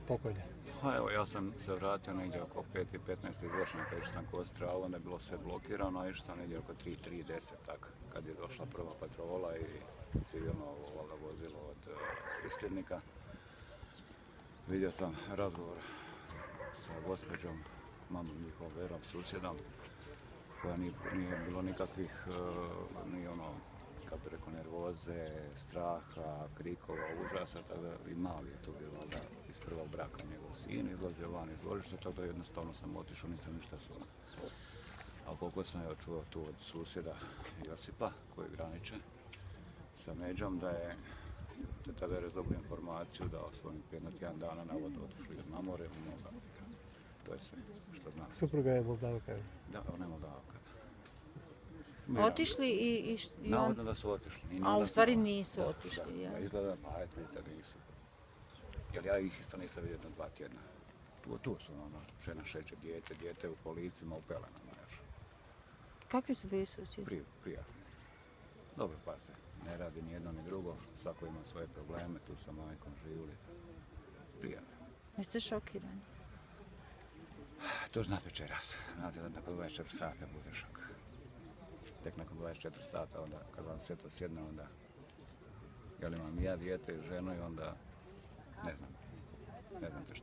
pokolje? Pa evo, ja sam se vratio negdje oko 5:15 iz Voćnjaka, išao sam Kostra, ali onda je bilo sve blokirano, a išao sam negdje oko 3:10, tako, kad je došla prva patrola i civilno vozilo od prisljednika. Vidio sam razgovor sa gospođom, mamom njihovom Verom, susjedom, koja nije bilo nikakvih, ni ono, kako bi rekao, nervoze, straha, krikova, užasa, tako da i mali je to bilo da iz prvog braka njegov sin izlazio van iz dvorišta, tako da jednostavno sam otišao, nisam ništa suno. A koliko sam ja čuo tu od susjeda Josipa, koji graniče sa Međom, da je teta Vera dobila informaciju da su oni prije tjedan dana na vodu otišli na more u Moldaviju. To je sve što znam. Supruga je Moldavka. Da, ona je Moldavka. Otišli i Navodno da su otišli. A u stvari nisu otišli, ja? Izgleda, pa eto da nisu. Jer ja ih isto nisam vidio jedno 2 tjedna. Tu su ono, žena šeće dijete u kolicima, u pelenama još. Kakvi su bili susjedi? Prijatni. Dobro, pazi, ne radi ni jedno ni drugo, svako ima svoje probleme, tu sa majkom živjeli. Prijatni. Jeste šokirani? To znate večeras. Znate da nakon 24 sata bude šok. Tek nakon 24 sata, onda kad vam sve to sjedne, onda jel imam ja dijete i ženu i onda ne znam te što.